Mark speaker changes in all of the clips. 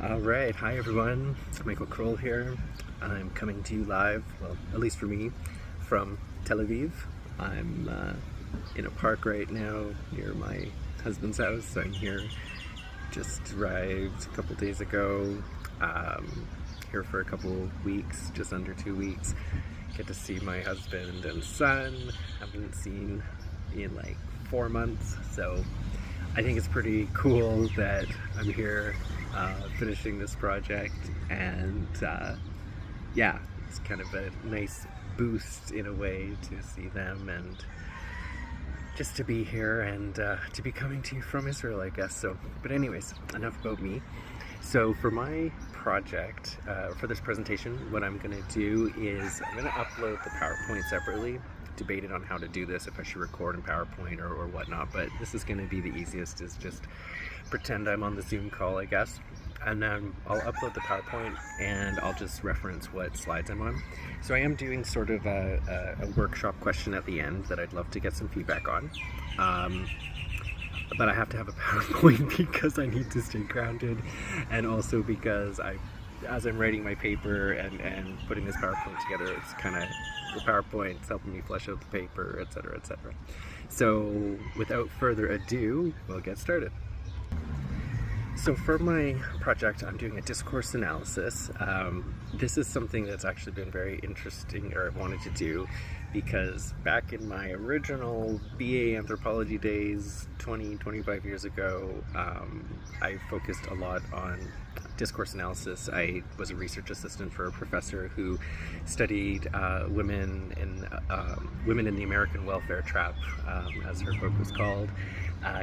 Speaker 1: Alright, hi everyone, it's Michael Kroll here. I'm coming to you live, well, at least for me, from Tel Aviv. I'm in a park right now near my husband's house. I'm here, just arrived a couple days ago, here for a couple weeks, just under 2 weeks. Get to see my husband and son. Haven't seen in like 4 months, so I think it's pretty cool that I'm here finishing this project, and yeah, it's kind of a nice boost in a way to see them and just to be here and to be coming to you from Israel, I guess. So, but anyways, enough about me. So for my project, for this presentation, what I'm going to do is I'm going to upload the PowerPoint separately. Debated on how to do this, if I should record in PowerPoint or whatnot, but this is going to be the easiest, is just pretend I'm on the Zoom call, I guess, and then I'll upload the PowerPoint and I'll just reference what slides I'm on. So I am doing sort of a workshop question at the end that I'd love to get some feedback on, but I have to have a PowerPoint because I need to stay grounded, and also because as I'm writing my paper and putting this PowerPoint together, it's kind of, the PowerPoint's helping me flesh out the paper, etc., etc. So without further ado, we'll get started. So for my project, I'm doing a discourse analysis. This is something that's actually been very interesting, or I wanted to do, because back in my original BA anthropology days, 25 years ago, I focused a lot on discourse analysis. I was a research assistant for a professor who studied women in the American welfare trap, as her book was called,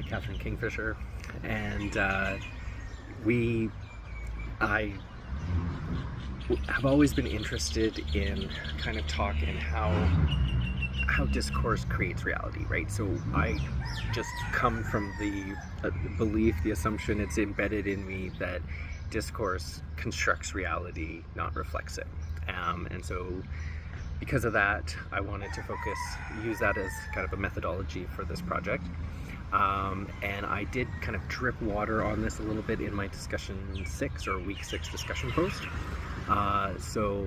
Speaker 1: Catherine Kingfisher, and I have always been interested in kind of talk and how discourse creates reality, right? So I just come from the belief, the assumption, it's embedded in me that discourse constructs reality, not reflects it. And so because of that, I wanted to use that as kind of a methodology for this project. And I did kind of drip water on this a little bit in my discussion 6 or week 6 discussion post. So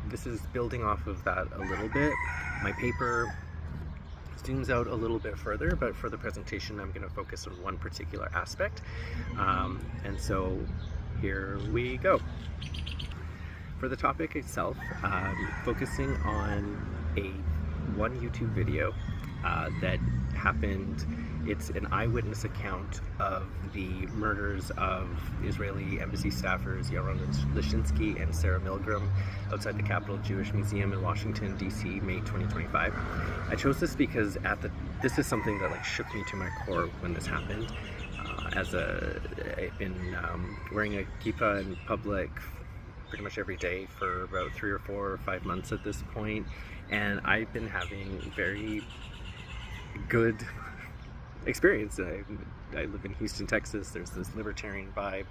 Speaker 1: this is building off of that a little bit. My paper zooms out a little bit further, but for the presentation I'm going to focus on one particular aspect. And so here we go. For the topic itself, focusing on one YouTube video that happened. It's an eyewitness account of the murders of Israeli embassy staffers Yaron Lishinsky and Sarah Milgram outside the Capitol Jewish Museum in Washington, D.C., May 2025. I chose this because this is something that shook me to my core when this happened. I've been wearing a kippah in public pretty much every day for about 3 or 4 or 5 months at this point, and I've been having very good experience. I live in Houston, Texas. There's this libertarian vibe,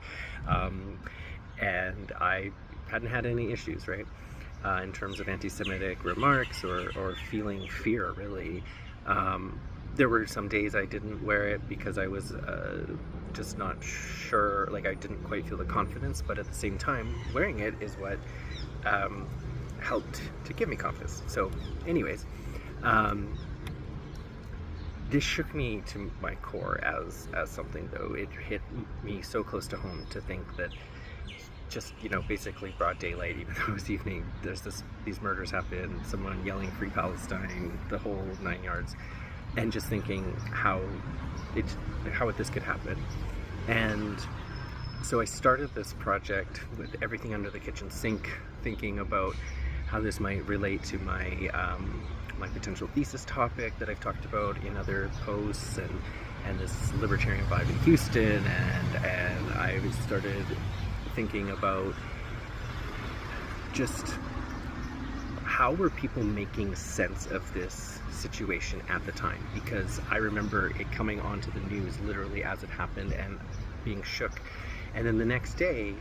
Speaker 1: and I hadn't had any issues, right, in terms of anti-Semitic remarks or feeling fear, really. There were some days I didn't wear it because I was just not sure, I didn't quite feel the confidence, but at the same time, wearing it is what helped to give me confidence. So anyways, this shook me to my core as something, though. It hit me so close to home to think that just, basically broad daylight, even though it was evening, these murders happen, someone yelling "Free Palestine," the whole 9 yards, and just thinking how this could happen. And so I started this project with everything under the kitchen sink, thinking about how this might relate to my potential thesis topic that I've talked about in other posts, and this libertarian vibe in Houston, and I started thinking about just how were people making sense of this situation at the time, because I remember it coming onto the news literally as it happened and being shook. And then the next day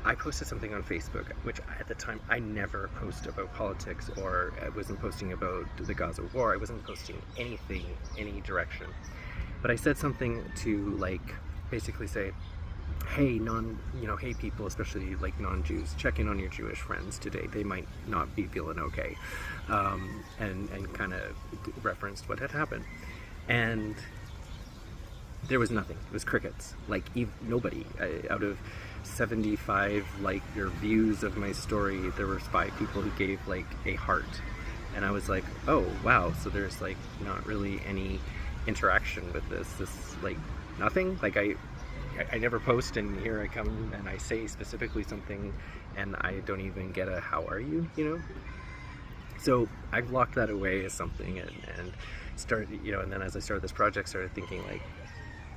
Speaker 1: I posted something on Facebook, which at the time I never post about politics, or I wasn't posting about the Gaza war. I wasn't posting anything, any direction. But I said something to basically say, hey, hey people, especially like non-Jews, check in on your Jewish friends today. They might not be feeling okay, and kind of referenced what had happened, and there was nothing. It was crickets. Like nobody. Out of 75 views of my story, there were 5 people who gave like a heart, and I was like, oh wow. So there's like not really any interaction with this. This like nothing. Like I never post, and here I come and I say specifically something, and I don't even get a how are you, you know? So I've locked that away as something, and started, and then as I started this project, started thinking like,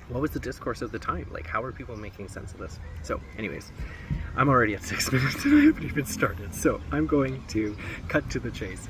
Speaker 1: what was the discourse of the time? Like, how are people making sense of this? So anyways, I'm already at 6 minutes and I haven't even started. So I'm going to cut to the chase.